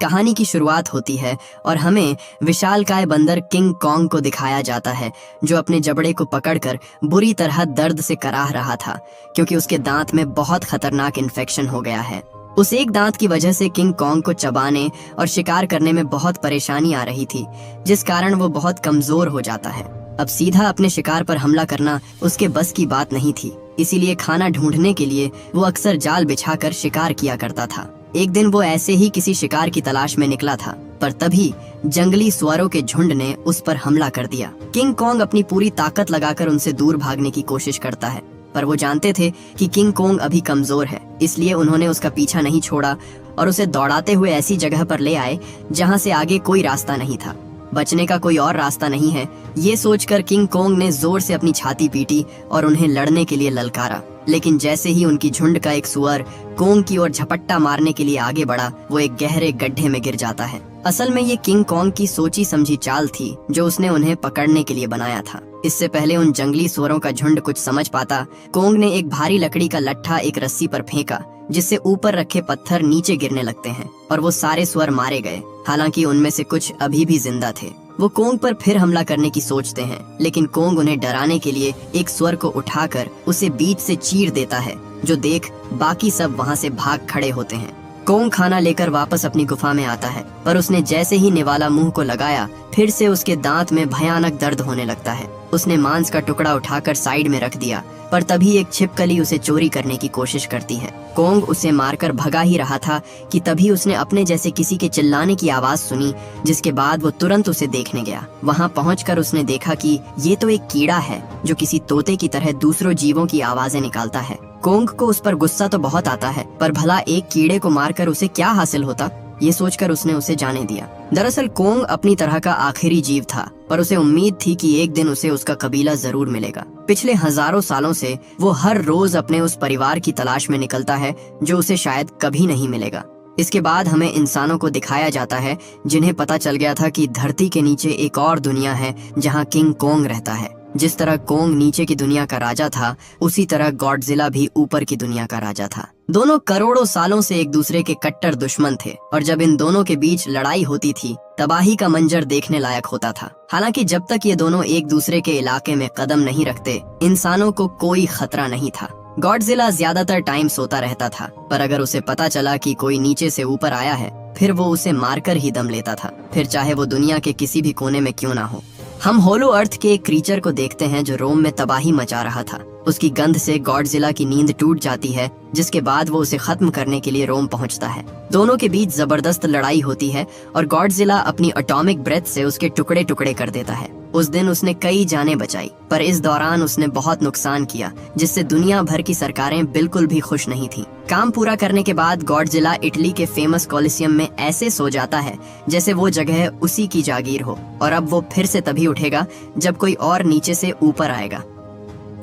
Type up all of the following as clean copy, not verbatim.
कहानी की शुरुआत होती है और हमें विशालकाय बंदर किंग कॉन्ग को दिखाया जाता है, जो अपने जबड़े को पकड़कर बुरी तरह दर्द से कराह रहा था, क्योंकि उसके दांत में बहुत खतरनाक इन्फेक्शन हो गया है। उस एक दांत की वजह से किंग कॉन्ग को चबाने और शिकार करने में बहुत परेशानी आ रही थी, जिस कारण वो बहुत कमजोर हो जाता है। अब सीधा अपने शिकार पर हमला करना उसके बस की बात नहीं थी, इसीलिए खाना ढूंढने के लिए वो अक्सर जाल बिछाकर शिकार किया करता था। एक दिन वो ऐसे ही किसी शिकार की तलाश में निकला था, पर तभी जंगली सुअरों के झुंड ने उस पर हमला कर दिया। किंग कॉन्ग अपनी पूरी ताकत लगाकर उनसे दूर भागने की कोशिश करता है, पर वो जानते थे कि किंग कॉन्ग अभी कमजोर है, इसलिए उन्होंने उसका पीछा नहीं छोड़ा और उसे दौड़ाते हुए ऐसी जगह पर ले आए जहाँ से आगे कोई रास्ता नहीं था। बचने का कोई और रास्ता नहीं है, ये सोचकर किंग कॉन्ग ने जोर से अपनी छाती पीटी और उन्हें लड़ने के लिए ललकारा। लेकिन जैसे ही उनकी झुंड का एक सुअर कॉन्ग की ओर झपट्टा मारने के लिए आगे बढ़ा, वो एक गहरे गड्ढे में गिर जाता है। असल में ये किंग कॉन्ग की सोची समझी चाल थी, जो उसने उन्हें पकड़ने के लिए बनाया था। इससे पहले उन जंगली सुअरों का झुंड कुछ समझ पाता, कॉन्ग ने एक भारी लकड़ी का लट्ठा एक रस्सी पर फेंका, जिससे ऊपर रखे पत्थर नीचे गिरने लगते हैं और वो सारे सुअर मारे गए। हालांकि उनमें से कुछ अभी भी जिंदा थे। वो कॉन्ग पर फिर हमला करने की सोचते हैं, लेकिन कॉन्ग उन्हें डराने के लिए एक सुअर को उठाकर उसे बीच से चीर देता है, जो देख बाकी सब वहाँ से भाग खड़े होते हैं। कॉन्ग खाना लेकर वापस अपनी गुफा में आता है, पर उसने जैसे ही निवाला मुंह को लगाया, फिर से उसके दांत में भयानक दर्द होने लगता है। उसने मांस का टुकड़ा उठाकर साइड में रख दिया, पर तभी एक छिपकली उसे चोरी करने की कोशिश करती है। कॉन्ग उसे मारकर भगा ही रहा था कि तभी उसने अपने जैसे किसी के चिल्लाने की आवाज सुनी, जिसके बाद वो तुरंत उसे देखने गया। वहाँ पहुंचकर उसने देखा कि ये तो एक कीड़ा है, जो किसी तोते की तरह दूसरों जीवों की आवाजें निकालता है। कॉन्ग को उस पर गुस्सा तो बहुत आता है, पर भला एक कीड़े को मारकर उसे क्या हासिल होता, ये सोचकर उसने उसे जाने दिया। दरअसल कॉन्ग अपनी तरह का आखिरी जीव था, पर उसे उम्मीद थी कि एक दिन उसे उसका कबीला जरूर मिलेगा। पिछले हजारों सालों से वो हर रोज अपने उस परिवार की तलाश में निकलता है, जो उसे शायद कभी नहीं मिलेगा। इसके बाद हमें इंसानों को दिखाया जाता है, जिन्हें पता चल गया था कि धरती के नीचे एक और दुनिया है जहाँ किंग कॉन्ग रहता है। जिस तरह कॉन्ग नीचे की दुनिया का राजा था, उसी तरह गॉडजिला भी ऊपर की दुनिया का राजा था। दोनों करोड़ों सालों से एक दूसरे के कट्टर दुश्मन थे, और जब इन दोनों के बीच लड़ाई होती थी, तबाही का मंजर देखने लायक होता था। हालांकि जब तक ये दोनों एक दूसरे के इलाके में कदम नहीं रखते, इंसानों को कोई खतरा नहीं था। गॉडजिला ज्यादातर टाइम सोता रहता था, पर अगर उसे पता चला कि कोई नीचे से ऊपर आया है, फिर वो उसे मारकर ही दम लेता था, फिर चाहे वो दुनिया के किसी भी कोने में क्यों ना हो। हम होलो अर्थ के एक क्रीचर को देखते हैं जो रोम में तबाही मचा रहा था। उसकी गंध से गॉडजिला की नींद टूट जाती है, जिसके बाद वो उसे खत्म करने के लिए रोम पहुंचता है। दोनों के बीच जबरदस्त लड़ाई होती है और गॉडजिला अपनी एटॉमिक ब्रेथ से उसके टुकड़े टुकड़े कर देता है। उस दिन उसने कई जानें बचाई, पर इस दौरान उसने बहुत नुकसान किया, जिससे दुनिया भर की सरकारें बिल्कुल भी खुश नहीं थीं। काम पूरा करने के बाद गॉडजिला इटली के फेमस कोलिसियम में ऐसे सो जाता है जैसे वो जगह उसी की जागीर हो, और अब वो फिर से तभी उठेगा जब कोई और नीचे से ऊपर आएगा।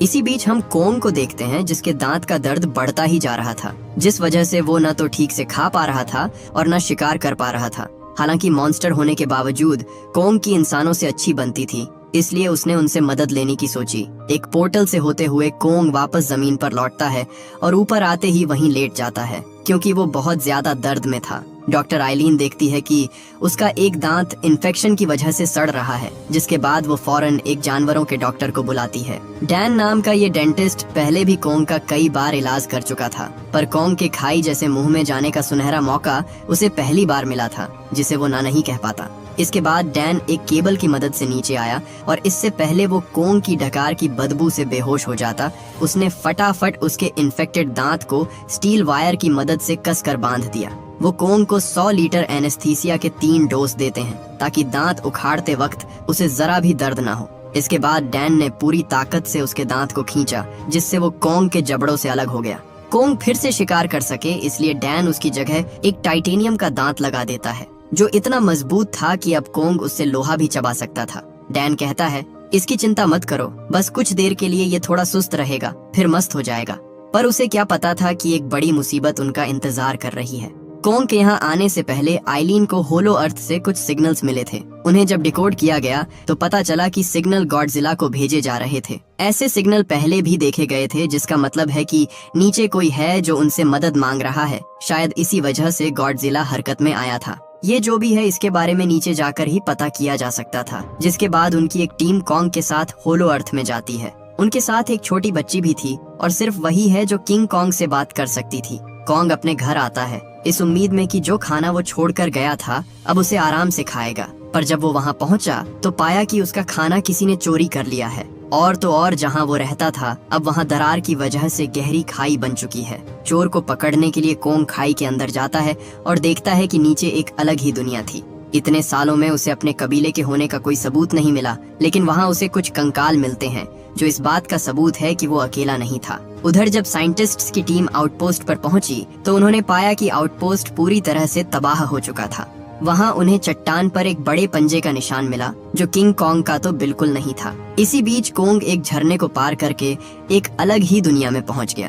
इसी बीच हम कॉन्ग को देखते हैं, जिसके दांत का दर्द बढ़ता ही जा रहा था, जिस वजह से वो न तो ठीक से खा पा रहा था और न शिकार कर पा रहा था। हालांकि मॉन्स्टर होने के बावजूद कॉन्ग की इंसानों से अच्छी बनती थी, इसलिए उसने उनसे मदद लेने की सोची। एक पोर्टल से होते हुए कॉन्ग वापस जमीन पर लौटता है और ऊपर आते ही वहीं लेट जाता है, क्योंकि वो बहुत ज्यादा दर्द में था। डॉक्टर आइलीन देखती है कि उसका एक दांत इन्फेक्शन की वजह से सड़ रहा है, जिसके बाद वो फौरन एक जानवरों के डॉक्टर को बुलाती है। डैन नाम का ये डेंटिस्ट पहले भी कॉन्ग का कई बार इलाज कर चुका था, पर कॉन्ग के खाई जैसे मुंह में जाने का सुनहरा मौका उसे पहली बार मिला था, जिसे वो ना नहीं कह पाता। इसके बाद डैन एक केबल की मदद से नीचे आया, और इससे पहले वो कॉन्ग की डकार की बदबू से बेहोश हो जाता, उसने फटाफट उसके इन्फेक्टेड दांत को स्टील वायर की मदद से कसकर बांध दिया। वो कॉन्ग को 100 लीटर एनेस्थीसिया के 3 डोज देते हैं, ताकि दांत उखाड़ते वक्त उसे जरा भी दर्द ना हो। इसके बाद डैन ने पूरी ताकत से उसके दांत को खींचा, जिससे वो कॉन्ग के जबड़ों से अलग हो गया। कॉन्ग फिर से शिकार कर सके, इसलिए डैन उसकी जगह एक टाइटेनियम का दांत लगा देता है, जो इतना मजबूत था कि अब कॉन्ग उससे लोहा भी चबा सकता था। डैन कहता है, इसकी चिंता मत करो, बस कुछ देर के लिए ये थोड़ा सुस्त रहेगा, फिर मस्त हो जाएगा। पर उसे क्या पता था कि एक बड़ी मुसीबत उनका इंतजार कर रही है। कॉन्ग के यहाँ आने से पहले आइलीन को होलो अर्थ से कुछ सिग्नल्स मिले थे। उन्हें जब डिकोड किया गया तो पता चला कि सिग्नल गॉडजिला को भेजे जा रहे थे। ऐसे सिग्नल पहले भी देखे गए थे, जिसका मतलब है कि नीचे कोई है जो उनसे मदद मांग रहा है। शायद इसी वजह से गॉडजिला हरकत में आया था। ये जो भी है इसके बारे में नीचे जाकर ही पता किया जा सकता था। जिसके बाद उनकी एक टीम कॉन्ग के साथ होलो अर्थ में जाती है। उनके साथ एक छोटी बच्ची भी थी और सिर्फ वही है जो किंग कॉन्ग से बात कर सकती थी। कॉन्ग अपने घर आता है इस उम्मीद में कि जो खाना वो छोड़कर गया था अब उसे आराम से खाएगा, पर जब वो वहाँ पहुँचा तो पाया कि उसका खाना किसी ने चोरी कर लिया है। और तो और जहाँ वो रहता था अब वहाँ दरार की वजह से गहरी खाई बन चुकी है। चोर को पकड़ने के लिए कॉन्ग खाई के अंदर जाता है और देखता है कि नीचे एक अलग ही दुनिया थी। इतने सालों में उसे अपने कबीले के होने का कोई सबूत नहीं मिला, लेकिन वहाँ उसे कुछ कंकाल मिलते हैं जो इस बात का सबूत है कि वो अकेला नहीं था। उधर जब साइंटिस्ट्स की टीम आउटपोस्ट पर पहुंची तो उन्होंने पाया कि आउटपोस्ट पूरी तरह से तबाह हो चुका था। वहाँ उन्हें चट्टान पर एक बड़े पंजे का निशान मिला जो किंग कॉन्ग का तो बिल्कुल नहीं था। इसी बीच कॉन्ग एक झरने को पार करके एक अलग ही दुनिया में पहुंच गया।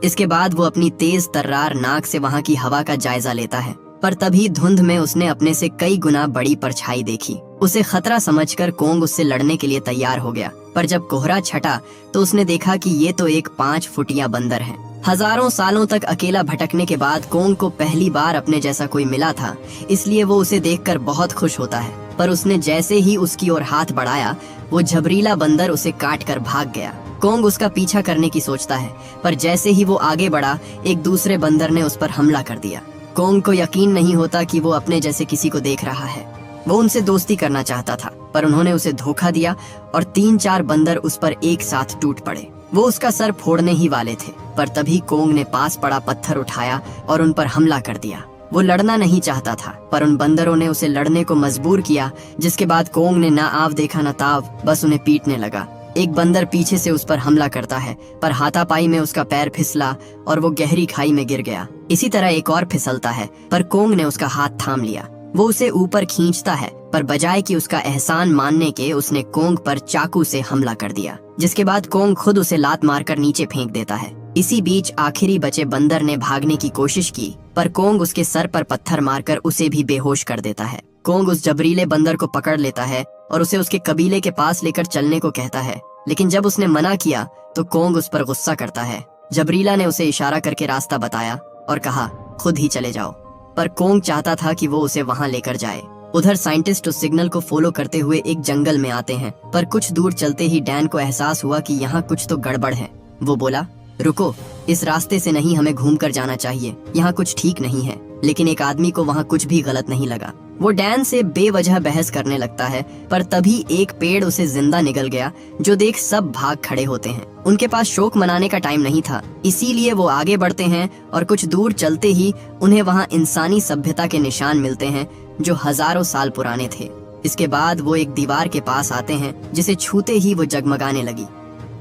इसके बाद वो अपनी तेज तर्रार नाक से वहाँ की हवा का जायजा लेता है, पर तभी धुंध में उसने अपने से कई गुना बड़ी परछाई देखी। उसे खतरा समझकर कॉन्ग उससे लड़ने के लिए तैयार हो गया, पर जब कोहरा छटा तो उसने देखा कि ये तो एक 5 फुटिया बंदर है। हजारों सालों तक अकेला भटकने के बाद कॉन्ग को पहली बार अपने जैसा कोई मिला था, इसलिए वो उसे देखकर बहुत खुश होता है। पर उसने जैसे ही उसकी ओर हाथ बढ़ाया वो झबरीला बंदर उसे काट कर भाग गया। कॉन्ग उसका पीछा करने की सोचता है, पर जैसे ही वो आगे बढ़ा एक दूसरे बंदर ने उस पर हमला कर दिया। कॉन्ग को यकीन नहीं होता कि वो अपने जैसे किसी को देख रहा है। वो उनसे दोस्ती करना चाहता था, पर उन्होंने उसे धोखा दिया और 3-4 बंदर उस पर एक साथ टूट पड़े। वो उसका सर फोड़ने ही वाले थे, पर तभी कॉन्ग ने पास पड़ा पत्थर उठाया और उन पर हमला कर दिया। वो लड़ना नहीं चाहता था, पर उन बंदरों ने उसे लड़ने को मजबूर किया, जिसके बाद कॉन्ग ने ना आव देखा न ताव, बस उन्हें पीटने लगा। एक बंदर पीछे से उस पर हमला करता है, पर हाथापाई में उसका पैर फिसला और वो गहरी खाई में गिर गया। इसी तरह एक और फिसलता है, पर कॉन्ग ने उसका हाथ थाम लिया। वो उसे ऊपर खींचता है, पर बजाय कि उसका एहसान मानने के उसने कॉन्ग पर चाकू से हमला कर दिया, जिसके बाद कॉन्ग खुद उसे लात मारकर नीचे फेंक देता है। इसी बीच आखिरी बचे बंदर ने भागने की कोशिश की, पर कॉन्ग उसके सर पर पत्थर मारकर उसे भी बेहोश कर देता है। कॉन्ग उस जबरीले बंदर को पकड़ लेता है और उसे उसके कबीले के पास लेकर चलने को कहता है, लेकिन जब उसने मना किया तो कॉन्ग उस पर गुस्सा करता है। जबरीला ने उसे इशारा करके रास्ता बताया और कहा खुद ही चले जाओ, पर कॉन्ग चाहता था कि वो उसे वहां लेकर जाए। उधर साइंटिस्ट उस सिग्नल को फॉलो करते हुए एक जंगल में आते हैं, पर कुछ दूर चलते ही डैन को एहसास हुआ कि यहाँ कुछ तो गड़बड़ है। वो बोला, रुको, इस रास्ते से नहीं, हमें घूमकर जाना चाहिए, यहाँ कुछ ठीक नहीं है। लेकिन एक आदमी को वहाँ कुछ भी गलत नहीं लगा। वो डैन से बेवजह बहस करने लगता है, पर तभी एक पेड़ उसे जिंदा निगल गया, जो देख सब भाग खड़े होते हैं। उनके पास शोक मनाने का टाइम नहीं था, इसीलिए वो आगे बढ़ते हैं और कुछ दूर चलते ही उन्हें वहाँ इंसानी सभ्यता के निशान मिलते हैं जो हजारों साल पुराने थे। इसके बाद वो एक दीवार के पास आते हैं जिसे छूते ही वो जगमगाने लगी।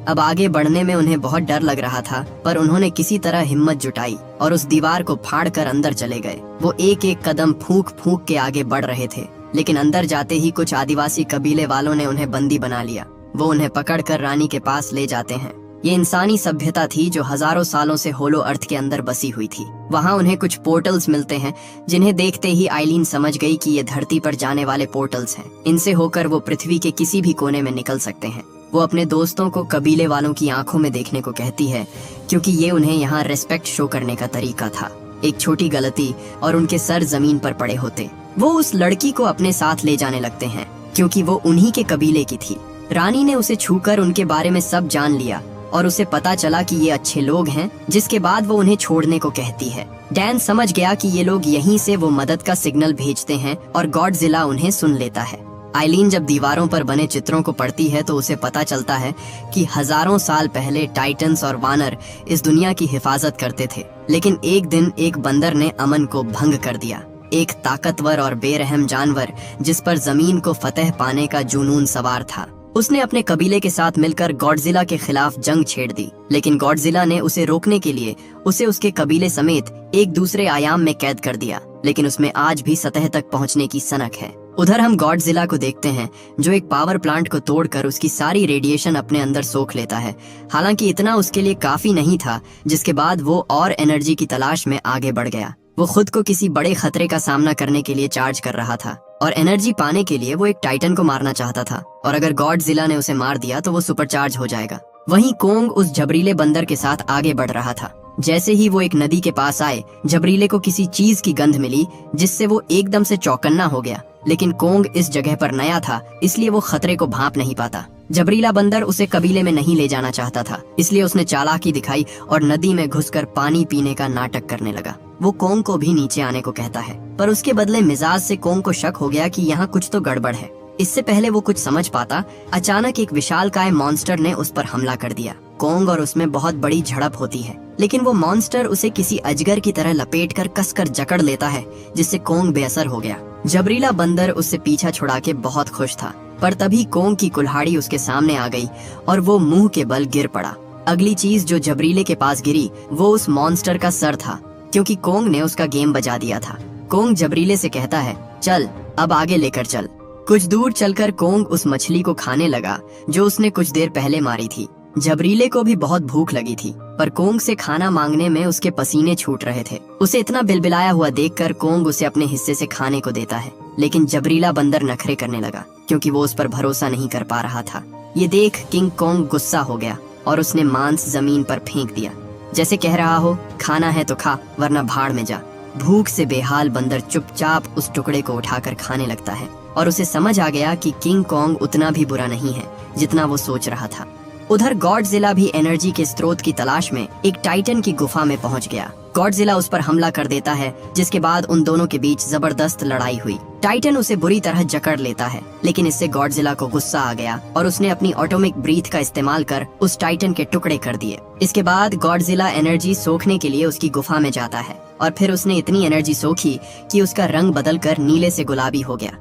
अब आगे बढ़ने में उन्हें बहुत डर लग रहा था, पर उन्होंने किसी तरह हिम्मत जुटाई और उस दीवार को फाड़कर अंदर चले गए। वो एक एक कदम फूंक फूंक के आगे बढ़ रहे थे, लेकिन अंदर जाते ही कुछ आदिवासी कबीले वालों ने उन्हें बंदी बना लिया। वो उन्हें पकड़कर रानी के पास ले जाते हैं। ये इंसानी सभ्यता थी जो हजारों सालों से होलो अर्थ के अंदर बसी हुई थी। वहाँ उन्हें कुछ पोर्टल्स मिलते हैं, जिन्हें देखते ही आइलीन समझ गई कि ये धरती पर जाने वाले पोर्टल्स हैं। इनसे होकर वो पृथ्वी के किसी भी कोने में निकल सकते हैं। वो अपने दोस्तों को कबीले वालों की आंखों में देखने को कहती है, क्योंकि ये उन्हें यहाँ रेस्पेक्ट शो करने का तरीका था। एक छोटी गलती और उनके सर जमीन पर पड़े होते। वो उस लड़की को अपने साथ ले जाने लगते हैं, क्योंकि वो उन्हीं के कबीले की थी। रानी ने उसे छूकर उनके बारे में सब जान लिया और उसे पता चला कि ये अच्छे लोग हैं, जिसके बाद वो उन्हें छोड़ने को कहती है। डैन समझ गया कि ये लोग यहीं से वो मदद का सिग्नल भेजते हैं और गॉडजिला उन्हें सुन लेता है। आइलीन जब दीवारों पर बने चित्रों को पढ़ती है तो उसे पता चलता है कि हजारों साल पहले टाइटन्स और वानर इस दुनिया की हिफाजत करते थे, लेकिन एक दिन एक बंदर ने अमन को भंग कर दिया। एक ताकतवर और बेरहम जानवर जिस पर जमीन को फतेह पाने का जुनून सवार था। उसने अपने कबीले के साथ मिलकर गॉडजिला के खिलाफ जंग छेड़ दी, लेकिन गॉडजिला ने उसे रोकने के लिए उसे उसके कबीले समेत एक दूसरे आयाम में कैद कर दिया, लेकिन उसमें आज भी सतह तक पहुंचने की सनक है। उधर हम गॉडजिला को देखते हैं, जो एक पावर प्लांट को तोड़कर उसकी सारी रेडिएशन अपने अंदर सोख लेता है। हालांकि इतना उसके लिए काफी नहीं था, जिसके बाद वो और एनर्जी की तलाश में आगे बढ़ गया। वो खुद को किसी बड़े खतरे का सामना करने के लिए चार्ज कर रहा था और एनर्जी पाने के लिए वो एक टाइटन को मारना चाहता था, और अगर गॉडजिला ने उसे मार दिया तो वो सुपरचार्ज हो जाएगा। वहीं कॉन्ग उस जबरीले बंदर के साथ आगे बढ़ रहा था। जैसे ही वो एक नदी के पास आए, जबरीले को किसी चीज की गंध मिली जिससे वो एकदम से चौकन्ना हो गया। लेकिन कोंग इस जगह पर नया था, इसलिए वो खतरे को भांप नहीं पाता। जबरीला बंदर उसे कबीले में नहीं ले जाना चाहता था, इसलिए उसने चालाकी दिखाई और नदी में घुसकर पानी पीने का नाटक करने लगा। वो कोंग को भी नीचे आने को कहता है, पर उसके बदले मिजाज से कोंग को शक हो गया कि यहाँ कुछ तो गड़बड़ है। इससे पहले वो कुछ समझ पाता, अचानक एक विशालकाय मॉन्स्टर ने उस पर हमला कर दिया। कोंग और उसमें बहुत बड़ी झड़प होती है, लेकिन वो मॉन्स्टर उसे किसी अजगर की तरह लपेटकर कसकर जकड़ लेता है, जिससे कोंग बेअसर हो गया। जबरीला बंदर उससे पीछा छुड़ा के बहुत खुश था, पर तभी कोंग की कुल्हाड़ी उसके सामने आ गई और वो मुंह के बल गिर पड़ा। अगली चीज जो जबरीले के पास गिरी वो उस मॉन्स्टर का सर था, क्योंकि कोंग ने उसका गेम बजा दिया था। कोंग जबरीले से कहता है, चल अब आगे लेकर चल। कुछ दूर चलकर कोंग उस मछली को खाने लगा जो उसने कुछ देर पहले मारी थी। जबरीले को भी बहुत भूख लगी थी, पर कोंग से खाना मांगने में उसके पसीने छूट रहे थे। उसे इतना बिलबिलाया हुआ देखकर कोंग उसे अपने हिस्से से खाने को देता है, लेकिन जबरीला बंदर नखरे करने लगा, क्योंकि वो उस पर भरोसा नहीं कर पा रहा था। ये देख किंग कोंग गुस्सा हो गया और उसने मांस जमीन पर फेंक दिया, जैसे कह रहा हो, खाना है तो खा, वरना भाड़ में जा। भूख से बेहाल बंदर चुपचाप उस टुकड़े को उठाकर खाने लगता है और उसे समझ आ गया कि किंग कोंग उतना भी बुरा नहीं है जितना वो सोच रहा था। उधर गॉडजिला भी एनर्जी के स्रोत की तलाश में एक टाइटन की गुफा में पहुंच गया। गॉडजिला उस पर हमला कर देता है, जिसके बाद उन दोनों के बीच जबरदस्त लड़ाई हुई। टाइटन उसे बुरी तरह जकड़ लेता है, लेकिन इससे गॉडजिला को गुस्सा आ गया और उसने अपनी ऑटोमिक ब्रीथ का इस्तेमाल कर उस टाइटन के टुकड़े कर दिए। इसके बाद गॉडजिला एनर्जी सोखने के लिए उसकी गुफा में जाता है और फिर उसने इतनी एनर्जी सोखी कि उसका रंग बदलकर नीले से गुलाबी हो गया।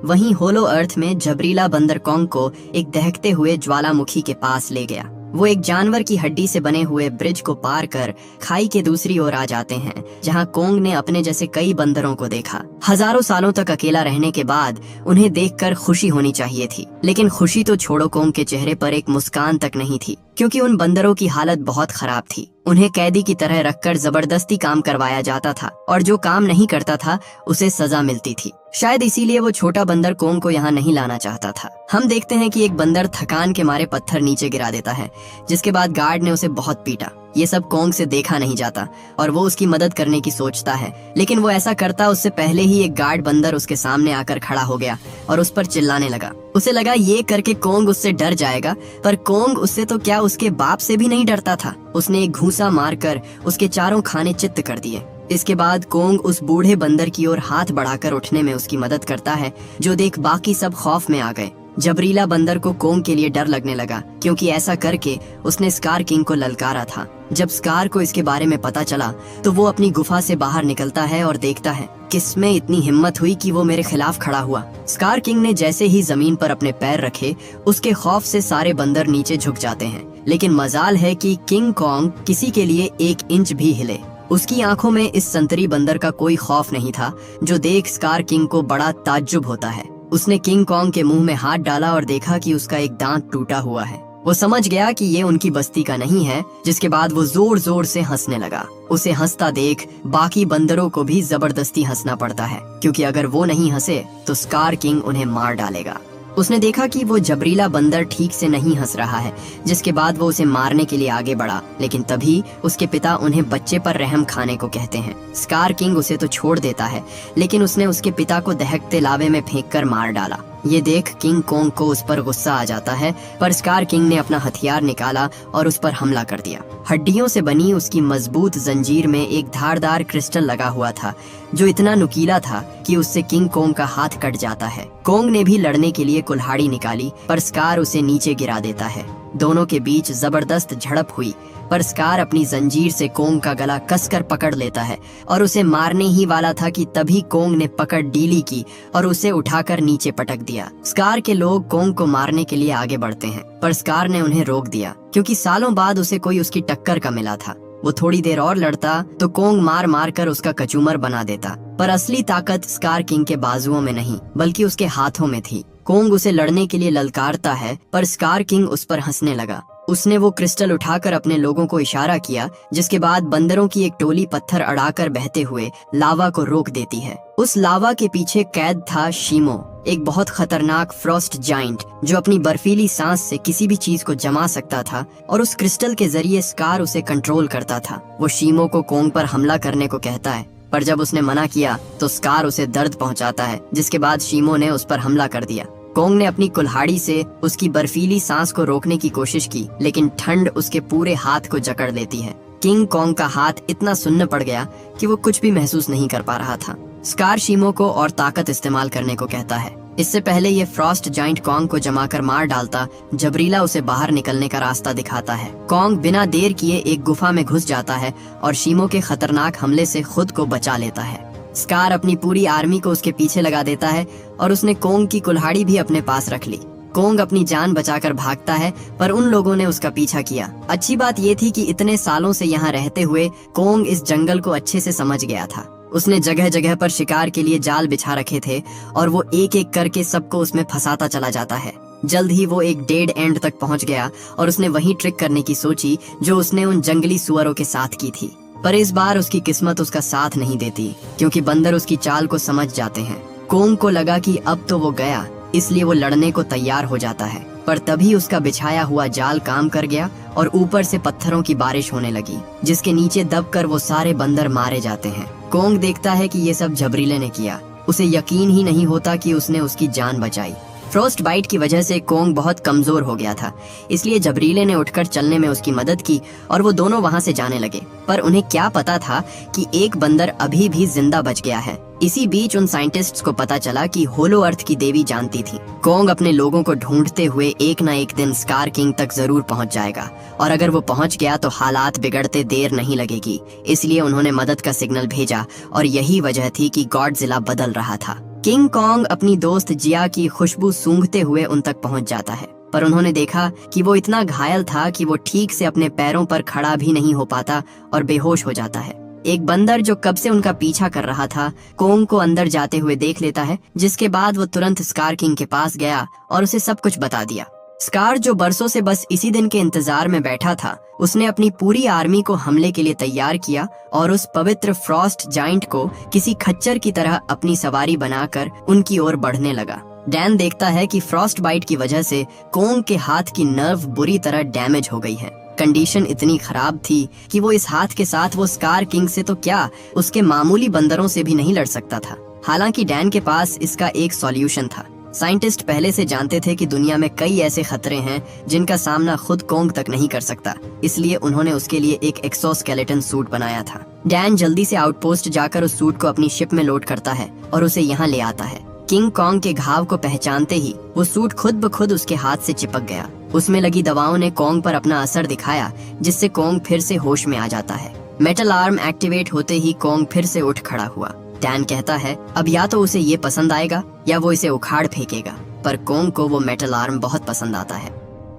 वहीं होलो अर्थ में जबरीला बंदर कोंग को एक दहकते हुए ज्वालामुखी के पास ले गया। वो एक जानवर की हड्डी से बने हुए ब्रिज को पार कर खाई के दूसरी ओर आ जाते हैं, जहां कोंग ने अपने जैसे कई बंदरों को देखा। हजारों सालों तक अकेला रहने के बाद उन्हें देखकर खुशी होनी चाहिए थी, लेकिन खुशी तो छोड़ो, कोंग के चेहरे पर एक मुस्कान तक नहीं थी, क्योंकि उन बंदरों की हालत बहुत खराब थी। उन्हें कैदी की तरह रखकर जबरदस्ती काम करवाया जाता था और जो काम नहीं करता था उसे सजा मिलती थी। शायद इसीलिए वो छोटा बंदर कोंग को यहाँ नहीं लाना चाहता था। हम देखते हैं कि एक बंदर थकान के मारे पत्थर नीचे गिरा देता है, जिसके बाद गार्ड ने उसे बहुत पीटा। ये सब कोंग से देखा नहीं जाता और वो उसकी मदद करने की सोचता है, लेकिन वो ऐसा करता उससे पहले ही एक गार्ड बंदर उसके सामने आकर खड़ा हो गया और उस पर चिल्लाने लगा। उसे लगा ये करके कोंग उससे डर जाएगा, पर कोंग उससे तो क्या उसके बाप से भी नहीं डरता था। उसने एक घूंसा मारकर उसके चारों खाने चित्त कर दिए। इसके बाद कोंग उस बूढ़े बंदर की ओर हाथ बढ़ाकर उठने में उसकी मदद करता है, जो देख बाकी सब खौफ में आ गए। जबरीला बंदर को कोंग के लिए डर लगने लगा, क्योंकि ऐसा करके उसने स्कार किंग को ललकारा था। जब स्कार को इसके बारे में पता चला तो वो अपनी गुफा से बाहर निकलता है और देखता है किसमें इतनी हिम्मत हुई कि वो मेरे खिलाफ खड़ा हुआ। स्कार किंग ने जैसे ही जमीन पर अपने पैर रखे, उसके खौफ से सारे बंदर नीचे झुक जाते हैं, लेकिन मजाल है कि किंग कोंग किसी के लिए 1 इंच भी हिले। उसकी आंखों में इस संतरी बंदर का कोई खौफ नहीं था, जो देख स्कार किंग को बड़ा ताज्जुब होता है। उसने किंग कोंग के मुंह में हाथ डाला और देखा कि उसका एक दांत टूटा हुआ है। वो समझ गया कि ये उनकी बस्ती का नहीं है, जिसके बाद वो जोर जोर से हंसने लगा। उसे हंसता देख बाकी बंदरों को भी जबरदस्ती हंसना पड़ता है, क्योंकि अगर वो नहीं हंसे तो स्कार किंग उन्हें मार डालेगा। उसने देखा कि वो जबरीला बंदर ठीक से नहीं हंस रहा है, जिसके बाद वो उसे मारने के लिए आगे बढ़ा, लेकिन तभी उसके पिता उन्हें बच्चे पर रहम खाने को कहते हैं। स्कार किंग उसे तो छोड़ देता है, लेकिन उसने उसके पिता को दहकते लावे में फेंककर मार डाला। ये देख किंग कोंग को उस पर गुस्सा आ जाता है, पर स्कार किंग ने अपना हथियार निकाला और उस पर हमला कर दिया। हड्डियों से बनी उसकी मजबूत जंजीर में एक धारदार क्रिस्टल लगा हुआ था, जो इतना नुकीला था कि उससे किंग कोंग का हाथ कट जाता है। कोंग ने भी लड़ने के लिए कुल्हाड़ी निकाली, पर स्कार उसे नीचे गिरा देता है। दोनों के बीच जबरदस्त झड़प हुई, पर स्कार अपनी जंजीर से कोंग का गला कसकर पकड़ लेता है और उसे मारने ही वाला था कि तभी कोंग ने पकड़ ढीली की और उसे उठाकर नीचे पटक दिया। स्कार के लोग कोंग को मारने के लिए आगे बढ़ते हैं, पर स्कार ने उन्हें रोक दिया, क्योंकि सालों बाद उसे कोई उसकी टक्कर का मिला था। वो थोड़ी देर और लड़ता तो कोंग मार मार कर उसका कचूमर बना देता, पर असली ताकत स्कार किंग के बाजुओं में नहीं बल्कि उसके हाथों में थी। कोंग उसे लड़ने के लिए ललकारता है, पर स्कार किंग उस पर हंसने लगा। उसने वो क्रिस्टल उठाकर अपने लोगों को इशारा किया, जिसके बाद बंदरों की एक टोली पत्थर अड़ाकर बहते हुए लावा को रोक देती है। उस लावा के पीछे कैद था शीमो, एक बहुत खतरनाक फ्रॉस्ट जाइंट जो अपनी बर्फीली सांस से किसी भी चीज को जमा सकता था और उस क्रिस्टल के जरिए स्कार उसे कंट्रोल करता था। वो शीमो को कोंग पर हमला करने को कहता है, पर जब उसने मना किया तो स्कार उसे दर्द पहुंचाता है, जिसके बाद शीमो ने उस पर हमला कर दिया। कोंग ने अपनी कुल्हाड़ी से उसकी बर्फीली सांस को रोकने की कोशिश की, लेकिन ठंड उसके पूरे हाथ को जकड़ लेती है। किंग कॉन्ग का हाथ इतना सुन्न पड़ गया कि वो कुछ भी महसूस नहीं कर पा रहा था। स्कार शीमो को और ताकत इस्तेमाल करने को कहता है। इससे पहले ये फ्रॉस्ट जाइंट कॉन्ग को जमाकर मार डालता, जबरीला उसे बाहर निकलने का रास्ता दिखाता है। कॉन्ग बिना देर किए एक गुफा में घुस जाता है और शीमो के खतरनाक हमले से खुद को बचा लेता है। स्कार अपनी पूरी आर्मी को उसके पीछे लगा देता है और उसने कोंग की कुल्हाड़ी भी अपने पास रख ली। कोंग अपनी जान बचाकर भागता है, पर उन लोगों ने उसका पीछा किया। अच्छी बात ये थी कि इतने सालों से यहाँ रहते हुए कोंग इस जंगल को अच्छे से समझ गया था। उसने जगह जगह पर शिकार के लिए जाल बिछा रखे थे और वो एक एक करके सबको उसमें फंसाता चला जाता है। जल्द ही वो एक डेड एंड तक पहुंच गया और उसने वही ट्रिक करने की सोची जो उसने उन जंगली सुअरों के साथ की थी। पर इस बार उसकी किस्मत उसका साथ नहीं देती, क्योंकि बंदर उसकी चाल को समझ जाते हैं। कोंग को लगा कि अब तो वो गया, इसलिए वो लड़ने को तैयार हो जाता है। पर तभी उसका बिछाया हुआ जाल काम कर गया और ऊपर से पत्थरों की बारिश होने लगी, जिसके नीचे दबकर वो सारे बंदर मारे जाते हैं। कोंग देखता है कि ये सब जबरीले ने किया। उसे यकीन ही नहीं होता कि उसने उसकी जान बचाई। फ्रॉस्ट बाइट की वजह से कोंग बहुत कमजोर हो गया था, इसलिए जबरीले ने उठकर चलने में उसकी मदद की और वो दोनों वहां से जाने लगे। पर उन्हें क्या पता था कि एक बंदर अभी भी जिंदा बच गया है। इसी बीच उन साइंटिस्ट्स को पता चला कि होलो अर्थ की देवी जानती थी। कोंग अपने लोगों को ढूंढते हुए एक न एक दिन स्कार किंग तक जरूर पहुंच जाएगा, और अगर वो पहुंच गया तो हालात बिगड़ते देर नहीं लगेगी। इसलिए उन्होंने मदद का सिग्नल भेजा और यही वजह थी कि गॉडजिला बदल रहा था। किंग कॉन्ग अपनी दोस्त जिया की खुशबू सूंघते हुए उन तक पहुंच जाता है, पर उन्होंने देखा कि वो इतना घायल था कि वो ठीक से अपने पैरों पर खड़ा भी नहीं हो पाता और बेहोश हो जाता है। एक बंदर जो कब से उनका पीछा कर रहा था कोंग को अंदर जाते हुए देख लेता है, जिसके बाद वो तुरंत स्कार किंग के पास गया और उसे सब कुछ बता दिया। स्कार, जो बरसों से बस इसी दिन के इंतजार में बैठा था, उसने अपनी पूरी आर्मी को हमले के लिए तैयार किया और उस पवित्र फ्रॉस्ट जाइंट को किसी खच्चर की तरह अपनी सवारी बनाकर उनकी ओर बढ़ने लगा। डैन देखता है कि फ्रॉस्ट बाइट की वजह से कोंग के हाथ की नर्व बुरी तरह डैमेज हो गई है। कंडीशन इतनी खराब थी कि वो इस हाथ के साथ वो स्कार किंग से तो क्या, उसके मामूली बंदरों से भी नहीं लड़ सकता था। हालांकि डैन के पास इसका एक सॉल्यूशन था। साइंटिस्ट पहले से जानते थे कि दुनिया में कई ऐसे खतरे हैं जिनका सामना खुद कोंग तक नहीं कर सकता, इसलिए उन्होंने उसके लिए एक एक्सोस्केलेटन सूट बनाया था। डैन जल्दी से आउटपोस्ट जाकर उस सूट को अपनी शिप में लोड करता है और उसे यहाँ ले आता है। किंग कॉन्ग के घाव को पहचानते ही वो सूट खुद ब खुद उसके हाथ से चिपक गया। उसमें लगी दवाओं ने कोंग पर अपना असर दिखाया, जिससे कोंग फिर से होश में आ जाता है। मेटल आर्म एक्टिवेट होते ही कोंग फिर से उठ खड़ा हुआ। डैन कहता है अब या तो उसे ये पसंद आएगा या वो इसे उखाड़ फेंकेगा, पर कोंग को वो मेटल आर्म बहुत पसंद आता है।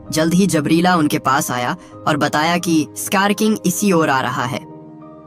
जल्द ही जबरीला उनके पास आया और बताया कि स्कार किंग इसी ओर आ रहा है।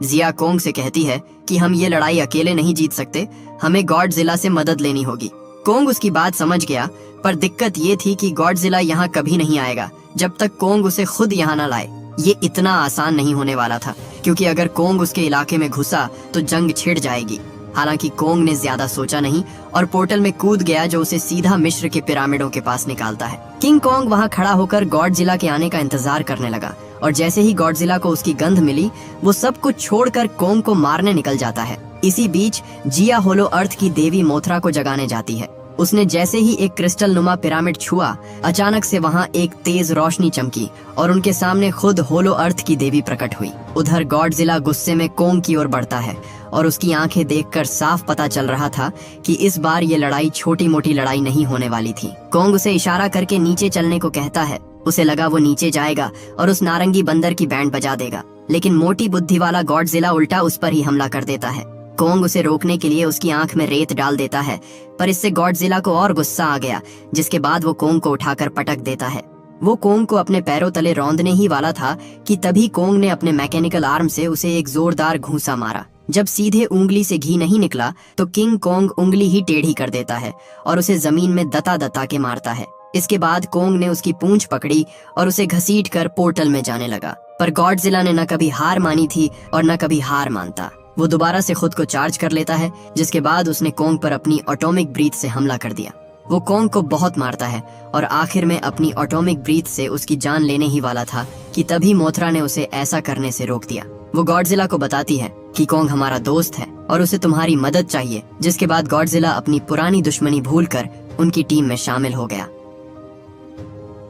जिया कोंग से कहती है कि हम ये लड़ाई अकेले नहीं जीत सकते, हमें गॉडजिला से मदद लेनी होगी। कोंग उसकी बात समझ गया, पर दिक्कत ये थी कि गॉडजिला यहाँ कभी नहीं आएगा जब तक कोंग उसे खुद यहाँ न लाए। ये इतना आसान नहीं होने वाला था, क्योंकि अगर कोंग उसके इलाके में घुसा तो जंग छिड़ जाएगी। हालांकि कोंग ने ज्यादा सोचा नहीं और पोर्टल में कूद गया, जो उसे सीधा मिस्र के पिरामिडों के पास निकालता है। किंग कॉन्ग वहां खड़ा होकर गॉडजिला के आने का इंतजार करने लगा, और जैसे ही गॉडजिला को उसकी गंध मिली, वो सब कुछ छोड़कर कोंग को मारने निकल जाता है। इसी बीच जिया होलो अर्थ की देवी मोथरा को जगाने जाती है। उसने जैसे ही एक क्रिस्टल नुमा पिरामिड छुआ, अचानक से वहां एक तेज रोशनी चमकी और उनके सामने खुद होलो अर्थ की देवी प्रकट हुई। उधर गॉडजिला गुस्से में कोंग की ओर बढ़ता है और उसकी आंखें देखकर साफ पता चल रहा था कि इस बार ये लड़ाई छोटी मोटी लड़ाई नहीं होने वाली थी। कोंग उसे इशारा करके नीचे चलने को कहता है। उसे लगा वो नीचे जाएगा और उस नारंगी बंदर की बैंड बजा देगा, लेकिन मोटी बुद्धि वाला गॉडजिला उल्टा उस पर ही हमला कर देता है। कोंग उसे रोकने के लिए उसकी आंख में रेत डाल देता है, पर इससे गॉडजिला को और गुस्सा आ गया, जिसके बाद वो कोंग को उठाकर पटक देता है। वो कोंग को अपने पैरों तले रौंदने ही वाला था कि तभी कोंग ने अपने मैकेनिकल आर्म से उसे एक जोरदार घूंसा मारा। जब सीधे उंगली से घी नहीं निकला तो किंग कॉन्ग उंगली ही टेढ़ी कर देता है और उसे जमीन में दता दता के मारता है। इसके बाद कोंग ने उसकी पूंछ पकड़ी और उसे घसीट कर पोर्टल में जाने लगा। पर गॉडजिला ने न कभी हार मानी थी और न कभी हार मानता। वो दोबारा से खुद को चार्ज कर लेता है, जिसके बाद उसने कोंग पर अपनी एटॉमिक ब्रीथ से हमला कर दिया। वो कोंग को बहुत मारता है और आखिर में अपनी एटॉमिक ब्रीथ से उसकी जान लेने ही वाला था कि तभी मोथरा ने उसे ऐसा करने से रोक दिया। वो गॉडजिला को बताती है कि कोंग हमारा दोस्त है और उसे तुम्हारी मदद चाहिए, जिसके बाद गॉडजिला अपनी पुरानी दुश्मनी भूलकर उनकी टीम में शामिल हो गया।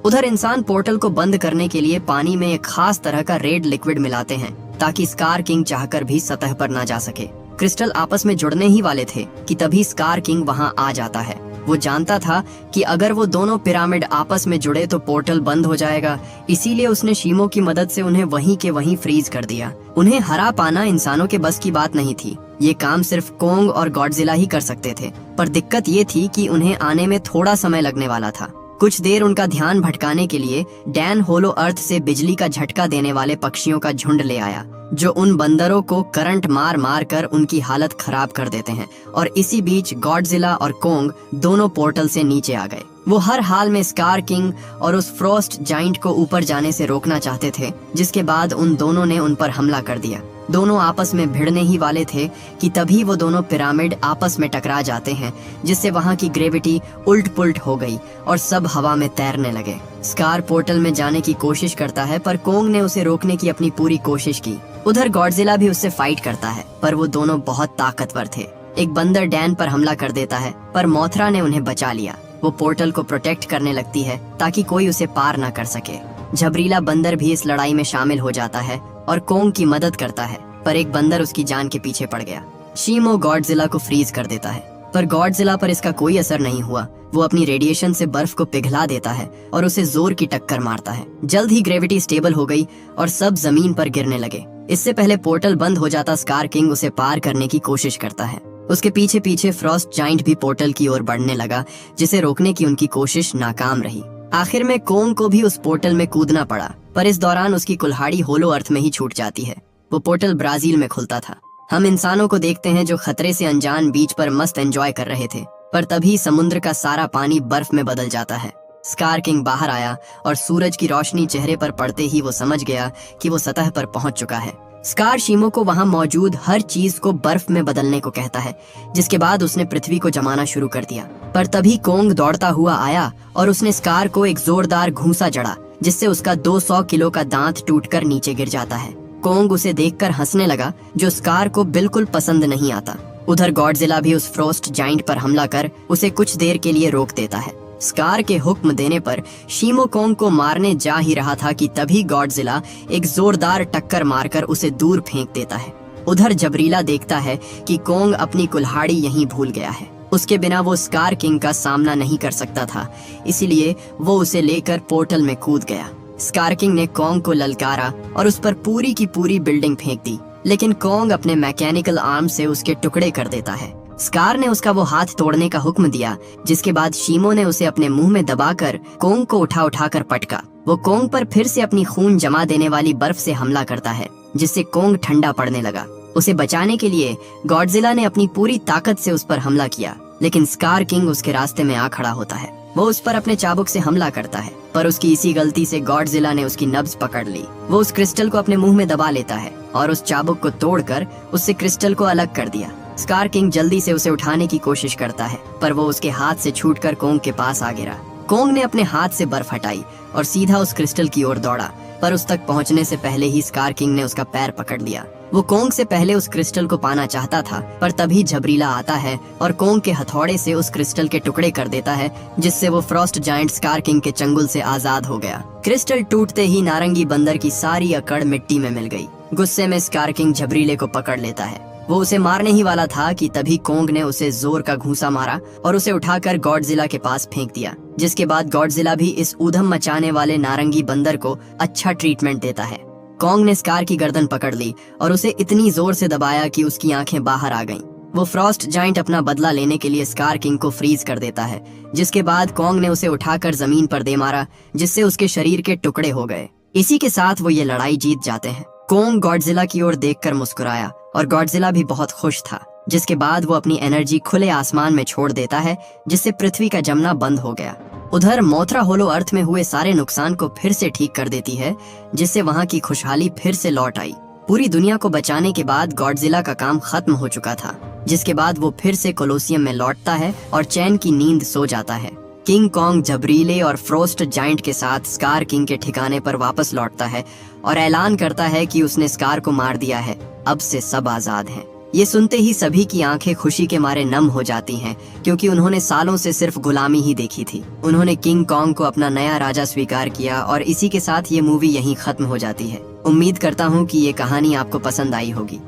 उधर इंसान पोर्टल को बंद करने के लिए पानी में एक खास तरह का रेड लिक्विड मिलाते हैं ताकि स्कार किंग चाहकर भी सतह पर ना जा सके। क्रिस्टल आपस में जुड़ने ही वाले थे कि तभी स्कार किंग वहां आ जाता है। वो जानता था कि अगर वो दोनों पिरामिड आपस में जुड़े तो पोर्टल बंद हो जाएगा, इसीलिए उसने शीमो की मदद से उन्हें वहीं के वहीं फ्रीज कर दिया। उन्हें हरा पाना इंसानों के बस की बात नहीं थी, ये काम सिर्फ कोंग और गॉडजिला ही कर सकते थे। पर दिक्कत ये थी कि उन्हें आने में थोड़ा समय लगने वाला था। कुछ देर उनका ध्यान भटकाने के लिए डैन होलो अर्थ से बिजली का झटका देने वाले पक्षियों का झुंड ले आया, जो उन बंदरों को करंट मार मार कर उनकी हालत खराब कर देते हैं। और इसी बीच गॉडजिला और कोंग दोनों पोर्टल से नीचे आ गए। वो हर हाल में स्कार किंग और उस फ्रॉस्ट जाइंट को ऊपर जाने से रोकना चाहते थे, जिसके बाद उन दोनों ने उन पर हमला कर दिया। दोनों आपस में भिड़ने ही वाले थे कि तभी वो दोनों पिरामिड आपस में टकरा जाते हैं, जिससे वहां की ग्रेविटी उल्ट पुल्ट हो गई और सब हवा में तैरने लगे। स्कार पोर्टल में जाने की कोशिश करता है, पर कोंग ने उसे रोकने की अपनी पूरी कोशिश की। उधर गॉडजिला भी उससे फाइट करता है, पर वो दोनों बहुत ताकतवर थे। एक बंदर डैन पर हमला कर देता है, पर मोथरा ने उन्हें बचा लिया। वो पोर्टल को प्रोटेक्ट करने लगती है ताकि कोई उसे पार न कर सके। झबरीला बंदर भी इस लड़ाई में शामिल हो जाता है और कोंग की मदद करता है, पर एक बंदर उसकी जान के पीछे पड़ गया। शीमो गॉडजिला को फ्रीज कर देता है, पर गॉडजिला पर इसका कोई असर नहीं हुआ। वो अपनी रेडिएशन से बर्फ को पिघला देता है और उसे जोर की टक्कर मारता है। जल्द ही ग्रेविटी स्टेबल हो गई और सब जमीन पर गिरने लगे। इससे पहले पोर्टल बंद हो जाता, स्कार किंग उसे पार करने की कोशिश करता है। उसके पीछे पीछे फ्रॉस्ट जाइंट भी पोर्टल की ओर बढ़ने लगा, जिसे रोकने की उनकी कोशिश नाकाम रही। आखिर में कोंग को भी उस पोर्टल में कूदना पड़ा, पर इस दौरान उसकी कुल्हाड़ी होलो अर्थ में ही छूट जाती है। वो पोर्टल ब्राजील में खुलता था। हम इंसानों को देखते हैं जो खतरे से अनजान बीच पर मस्त एंजॉय कर रहे थे, पर तभी समुद्र का सारा पानी बर्फ में बदल जाता है। स्कार किंग बाहर आया और सूरज की रोशनी चेहरे पर पड़ते ही वो समझ गया कि वो सतह पर पहुंच चुका है। स्कार शीमो को वहां मौजूद हर चीज को बर्फ में बदलने को कहता है, जिसके बाद उसने पृथ्वी को जमाना शुरू कर दिया। पर तभी कोंग दौड़ता हुआ आया और उसने स्कार को एक जोरदार घूंसा जड़ा, जिससे उसका 200 किलो का दांत टूटकर नीचे गिर जाता है। कोंग उसे देखकर हंसने लगा, जो स्कार को बिल्कुल पसंद नहीं आता। उधर गॉडजिला भी उस फ्रॉस्ट जाइंट पर हमला कर उसे कुछ देर के लिए रोक देता है। स्कार के हुक्म देने पर शीमो कोंग को मारने जा ही रहा था कि तभी गॉडजिला एक जोरदार टक्कर मारकर उसे दूर फेंक देता है। उधर जबरीला देखता है कि कोंग अपनी कुल्हाड़ी यहीं भूल गया है। उसके बिना वो स्कार किंग का सामना नहीं कर सकता था, इसीलिए वो उसे लेकर पोर्टल में कूद गया। स्कार किंग ने कोंग को ललकारा और उस पर पूरी की पूरी बिल्डिंग फेंक दी, लेकिन कोंग अपने मैकेनिकल आर्म से उसके टुकड़े कर देता है। स्कार ने उसका वो हाथ तोड़ने का हुक्म दिया, जिसके बाद शीमो ने उसे अपने मुंह में दबाकर कोंग को उठा उठा कर पटका। वो कोंग पर फिर से अपनी खून जमा देने वाली बर्फ से हमला करता है, जिससे कोंग ठंडा पड़ने लगा। उसे बचाने के लिए गॉडजिला ने अपनी पूरी ताकत से उस पर हमला किया, लेकिन स्कार किंग उसके रास्ते में आ खड़ा होता है। वो उस पर अपने चाबुक से हमला करता है, पर उसकी इसी गलती से गॉडजिला ने उसकी नब्ज पकड़ ली। वो उस क्रिस्टल को अपने मुंह में दबा लेता है और उस चाबुक को तोड़कर उससे क्रिस्टल को अलग कर दिया। स्कार किंग जल्दी से उसे उठाने की कोशिश करता है, पर वो उसके हाथ से छूटकर कोंग के पास आ गिरा। कोंग ने अपने हाथ से बर्फ हटाई और सीधा उस क्रिस्टल की ओर दौड़ा, पर उस तक पहुंचने से पहले ही स्कार किंग ने उसका पैर पकड़ लिया। वो कोंग से पहले उस क्रिस्टल को पाना चाहता था, पर तभी झबरीला आता है और कोंग के हथौड़े से उस क्रिस्टल के टुकड़े कर देता है, जिससे वो फ्रॉस्ट जायंट स्कार किंग के चंगुल से आजाद हो गया। क्रिस्टल टूटते ही नारंगी बंदर की सारी अकड़ मिट्टी में मिल गई। गुस्से में स्कार किंग झबरीले को पकड़ लेता है। वो उसे मारने ही वाला था कि तभी कोंग ने उसे जोर का घूंसा मारा और उसे उठाकर गॉडजिला के पास फेंक दिया, जिसके बाद गॉडजिला भी इस ऊधम मचाने वाले नारंगी बंदर को अच्छा ट्रीटमेंट देता है। कोंग ने स्कार की गर्दन पकड़ ली और उसे इतनी जोर से दबाया कि उसकी आंखें बाहर आ गईं। वो फ्रॉस्ट जाइंट अपना बदला लेने के लिए स्कार किंग को फ्रीज कर देता है, जिसके बाद कोंग ने उसे उठाकर जमीन पर दे मारा, जिससे उसके शरीर के टुकड़े हो गए। इसी के साथ वो ये लड़ाई जीत जाते हैं। कोंग गॉडजिला की ओर देखकर मुस्कुराया और गॉडजिला भी बहुत खुश था, जिसके बाद वो अपनी एनर्जी खुले आसमान में छोड़ देता है, जिससे पृथ्वी का जमना बंद हो गया। उधर मोथरा होलो अर्थ में हुए सारे नुकसान को फिर से ठीक कर देती है, जिससे वहाँ की खुशहाली फिर से लौट आई। पूरी दुनिया को बचाने के बाद गॉडजिला का काम खत्म हो चुका था। जिसके बाद वो फिर से कोलोसियम में लौटता है और चैन की नींद सो जाता है। किंग कॉन्ग जबरीले और फ्रोस्ट जाइंट के साथ स्कार किंग के ठिकाने पर वापस लौटता है और ऐलान करता है कि उसने स्कार को मार दिया है, अब से सब आजाद हैं। ये सुनते ही सभी की आंखें खुशी के मारे नम हो जाती हैं, क्योंकि उन्होंने सालों से सिर्फ गुलामी ही देखी थी। उन्होंने किंग कॉन्ग को अपना नया राजा स्वीकार किया और इसी के साथ ये मूवी यहीं खत्म हो जाती है। उम्मीद करता हूँ कि ये कहानी आपको पसंद आई होगी।